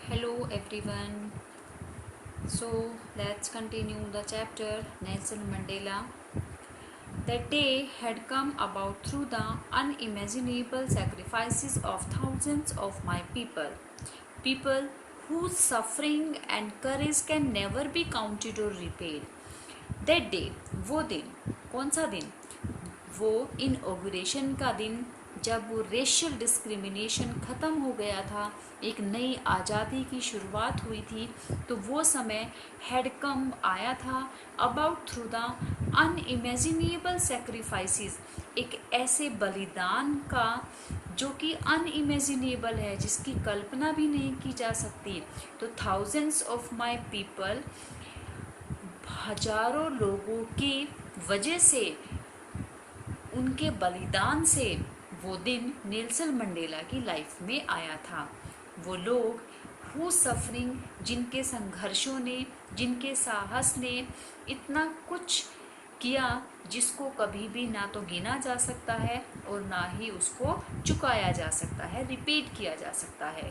Hello everyone. So let's continue the chapter Nelson Mandela. That day had come about through the unimaginable sacrifices of thousands of my people whose suffering and courage can never be counted or repaid. That day, वो दिन, कौन सा दिन? वो इनऑगुरेशन का दिन, जब वो रेशियल डिस्क्रिमिनेशन ख़त्म हो गया था, एक नई आज़ादी की शुरुआत हुई थी। तो वो समय हैड कम आया था about through the unimaginable sacrifices, एक ऐसे बलिदान का जो कि अनइमेजिनेबल है, जिसकी कल्पना भी नहीं की जा सकती। तो थाउजेंड्स ऑफ माई पीपल, हजारों लोगों की वजह से, उनके बलिदान से वो दिन नेल्सन मंडेला की लाइफ में आया था। वो लोग हु सफरिंग, जिनके संघर्षों ने, जिनके साहस ने इतना कुछ किया जिसको कभी भी ना तो गिना जा सकता है और ना ही उसको चुकाया जा सकता है, रिपीट किया जा सकता है।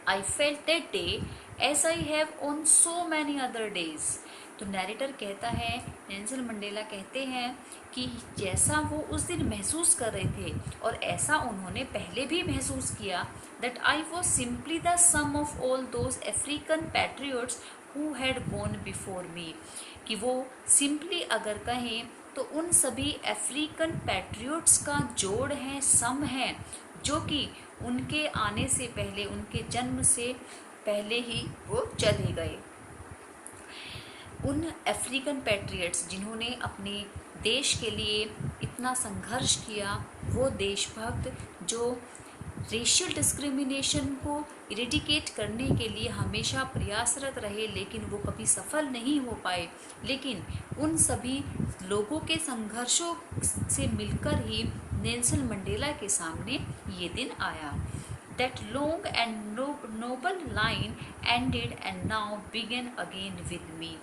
I felt that day as I have on so many other days. तो नैरेटर कहता है, नेल्सन मंडेला कहते हैं कि जैसा वो उस दिन महसूस कर रहे थे और ऐसा उन्होंने पहले भी महसूस किया, that I was simply the sum of all those African patriots who had gone before me. कि वो सिंपली अगर कहें तो उन सभी अफ्रीकन पैट्रियोट्स का जोड़ है, सम है, जो कि उनके आने से पहले, उनके जन्म से पहले ही वो चले गए। उन अफ्रीकन पैट्रियट्स जिन्होंने अपने देश के लिए इतना संघर्ष किया, वो देशभक्त जो रेशियल डिस्क्रिमिनेशन को इरेडिकेट करने के लिए हमेशा प्रयासरत रहे, लेकिन वो कभी सफल नहीं हो पाए। लेकिन उन सभी लोगों के संघर्षों से मिलकर ही नेल्सन मंडेला के सामने ये दिन आया। That long and noble line ended and now began again with me.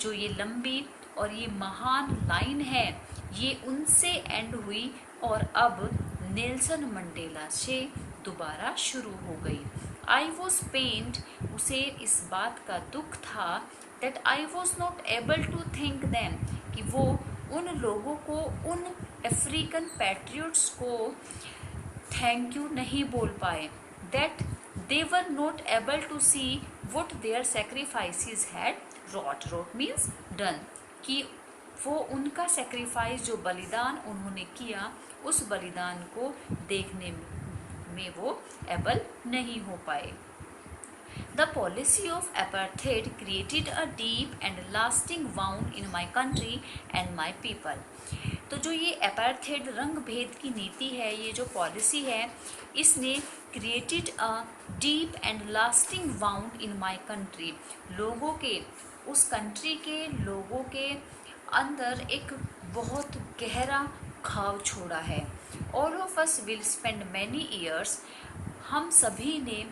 जो ये लंबी और ये महान लाइन है, ये उनसे एंड हुई और अब नेल्सन मंडेला से दोबारा शुरू हो गई। आई वॉज पेन्ड, उसे इस बात का दुख था, that I was not able to think them, कि वो उन लोगों को, उन अफ्रीकन पैट्रियट्स को थैंक यू नहीं बोल पाए, that they were not able to see what their sacrifices had wrought. Wrought means done, कि वो उनका सेक्रीफाइस, जो बलिदान उन्होंने किया, उस बलिदान को देखने में वो एबल नहीं हो पाए। The policy of apartheid created a deep and lasting wound in my country and my people. तो जो ये अपार्थेड, रंग भेद की नीति है, ये जो पॉलिसी है, इसने created a deep and lasting wound in my country, लोगों के, उस कंट्री के लोगों के अंदर एक बहुत गहरा घाव छोड़ा है। All of us will spend many years, हम सभी ने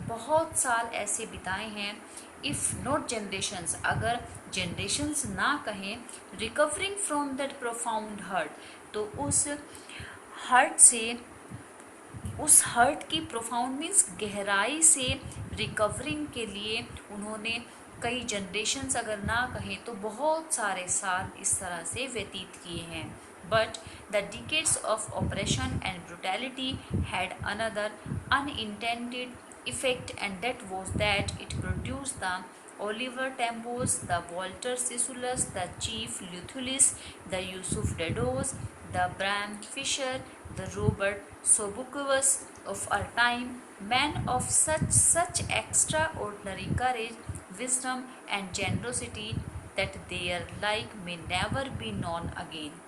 बहुत साल ऐसे बिताए हैं, इफ़ नॉट जनरेशंस, अगर जनरेशंस ना कहें, recovering from that profound hurt, तो उस हर्ट से, उस हर्ट की, प्रोफाउंड मीन्स गहराई से, रिकवरिंग के लिए उन्होंने कई जनरेशंस अगर ना कहें तो बहुत सारे साल इस तरह से व्यतीत किए हैं। But the decades of oppression and brutality had another unintended effect, and that was that it produced the Oliver Tambos, the Walter Sissulus, the Chief Luthulis, the Yusuf Dados, the Bram Fisher, the Robert Sobukovus of our time, men of such extraordinary courage, wisdom and generosity that their like may never be known again.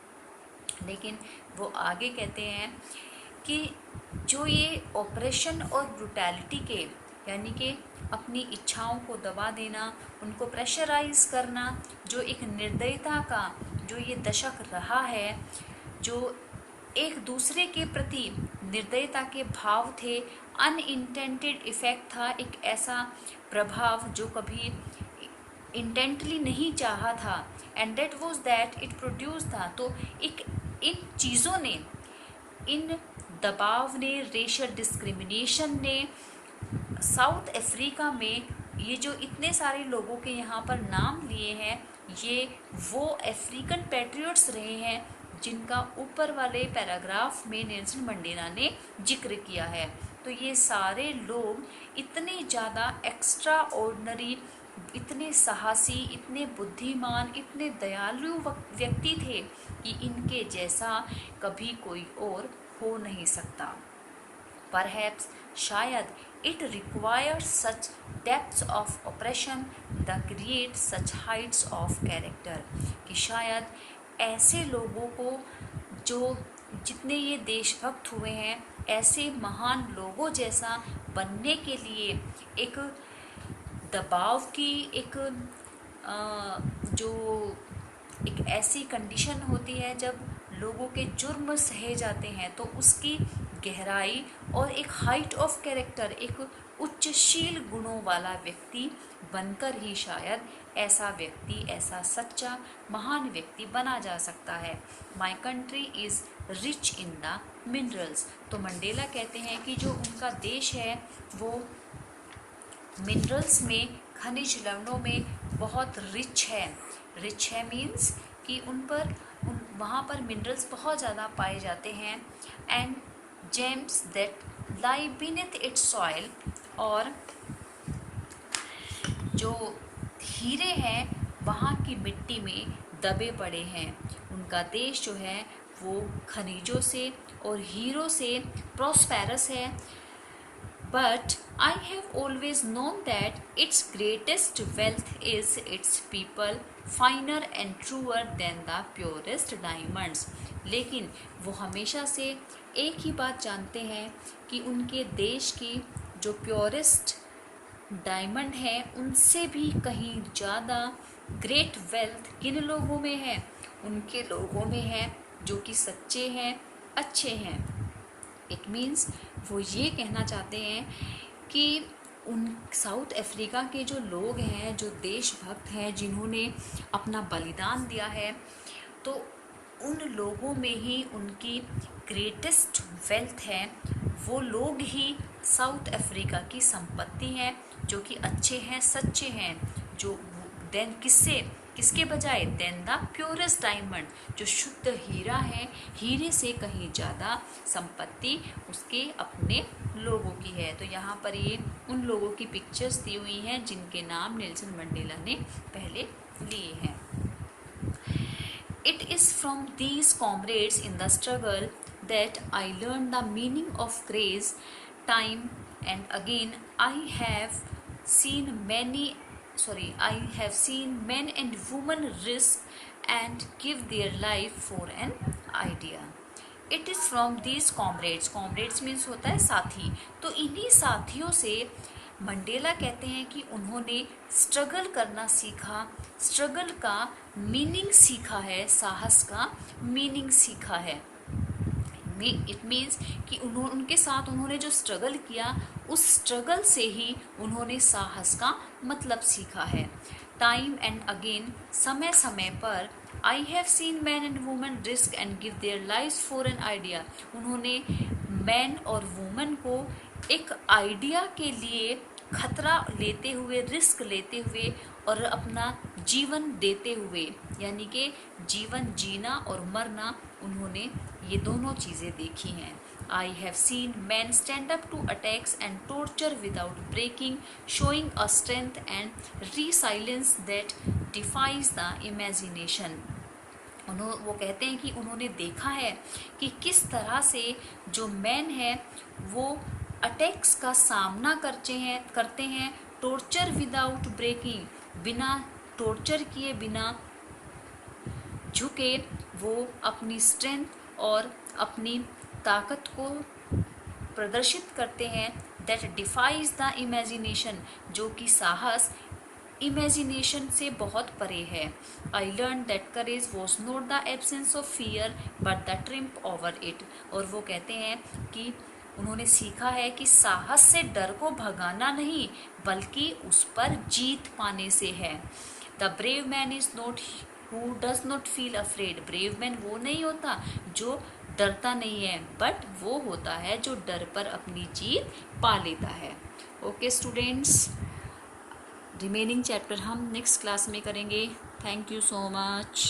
लेकिन वो आगे कहते हैं कि जो ये operation और brutality के, यानी कि अपनी इच्छाओं को दबा देना, उनको प्रेशराइज करना, जो एक निर्दयता का जो ये दशक रहा है, जो एक दूसरे के प्रति निर्दयता के भाव थे, अनइंटेंडेड इफेक्ट था, एक ऐसा प्रभाव जो कभी इंटेंटली नहीं चाहा था, and that was that it produce था। तो एक इन चीज़ों ने, इन दबाव ने, रेशियल डिस्क्रिमिनेशन ने, साउथ अफ्रीका में ये जो इतने सारे लोगों के यहाँ पर नाम लिए हैं, ये वो अफ्रीकन पैट्रियट्स रहे हैं जिनका ऊपर वाले पैराग्राफ में नेल्सन मंडेला ने जिक्र किया है। तो ये सारे लोग इतने ज़्यादा एक्स्ट्रा ऑर्डिनरी, इतने साहसी, इतने बुद्धिमान, इतने दयालु व्यक्ति थे कि इनके जैसा कभी कोई और हो नहीं सकता। Perhaps, शायद, it requires such depths of oppression that create such heights of character, कि शायद ऐसे लोगों को, जो जितने ये देशभक्त हुए हैं, ऐसे महान लोगों जैसा बनने के लिए एक दबाव की जो एक ऐसी कंडीशन होती है जब लोगों के जुर्म सहे जाते हैं, तो उसकी गहराई और एक हाइट ऑफ कैरेक्टर, एक उच्चशील गुणों वाला व्यक्ति बनकर ही शायद ऐसा व्यक्ति, ऐसा सच्चा महान व्यक्ति बना जा सकता है। My country is rich in the minerals. तो मंडेला कहते हैं कि जो उनका देश है वो मिनरल्स में, खनिज लवणों में बहुत रिच है। रिच है मीन्स कि वहाँ पर मिनरल्स बहुत ज़्यादा पाए जाते हैं। And James that lie beneath it's soil, और जो हीरे हैं वहाँ की मिट्टी में दबे पड़े हैं। उनका देश जो है वो खनिजों से और हीरों से प्रॉस्पेरस है। But I have always known that its greatest wealth is its people, finer and truer than the purest diamonds. लेकिन वो हमेशा से एक ही बात जानते हैं कि उनके देश की जो प्योरेस्ट डायमंड है उनसे भी कहीं ज़्यादा ग्रेट वेल्थ किन लोगों में है? उनके लोगों में है जो कि सच्चे हैं, अच्छे हैं। इट मीन्स वो ये कहना चाहते हैं कि उन साउथ अफ्रीका के जो लोग हैं, जो देशभक्त हैं, जिन्होंने अपना बलिदान दिया है, तो उन लोगों में ही उनकी ग्रेटेस्ट वेल्थ है। वो लोग ही साउथ अफ्रीका की संपत्ति हैं, जो कि अच्छे हैं, सच्चे हैं, जो देन किसके बजाय देन द प्योरेस्ट डायमंड, जो शुद्ध हीरा है, हीरे से कहीं ज़्यादा संपत्ति उसके अपने लोगों की है। तो यहाँ पर ये उन लोगों की पिक्चर्स दी हुई हैं जिनके नाम नेल्सन मंडेला ने पहले लिए हैं। It is from these comrades in the struggle that I learned the meaning of grace. Time and again I have seen men and women risk and give their life for an idea. It is from these comrades. Comrades means होता है साथी। तो इन्हीं साथियों से Mandela कहते हैं कि उन्होंने स्ट्रगल करना सीखा, स्ट्रगल का मीनिंग सीखा है, साहस का मीनिंग सीखा है। इट मीन्स कि उनके साथ उन्होंने जो स्ट्रगल किया, उस स्ट्रगल से ही उन्होंने साहस का मतलब सीखा है। टाइम एंड अगेन, समय समय पर, आई have seen man and women risk and give their lives for an idea. उन्होंने मैन और वुमेन को एक आइडिया के लिए खतरा लेते हुए, रिस्क लेते हुए और अपना जीवन देते हुए, यानी कि जीवन जीना और मरना, उन्होंने ये दोनों चीज़ें देखी हैं। I have seen man stand up to attacks and torture without breaking, showing a strength and resilience that defies the imagination. वो कहते हैं कि उन्होंने देखा है कि किस तरह से जो मैन है वो अटैक्स का सामना करते हैं टॉर्चर विदाउट ब्रेकिंग, बिना टॉर्चर किए, बिना झुके, वो अपनी स्ट्रेंथ और अपनी ताकत को प्रदर्शित करते हैं। दैट डिफाइज द इमेजिनेशन, जो कि साहस इमेजिनेशन से बहुत परे है। I learn that courage was not the absence of fear but the triumph over it. और वो कहते हैं कि उन्होंने सीखा है कि साहस से डर को भगाना नहीं, बल्कि उस पर जीत पाने से है। The brave man is not who does not feel afraid. Brave man वो नहीं होता जो डरता नहीं है, बट वो होता है जो डर पर अपनी जीत पा लेता है। ओके स्टूडेंट्स, रिमेनिंग चैप्टर हम नेक्स्ट क्लास में करेंगे। Thank you so much.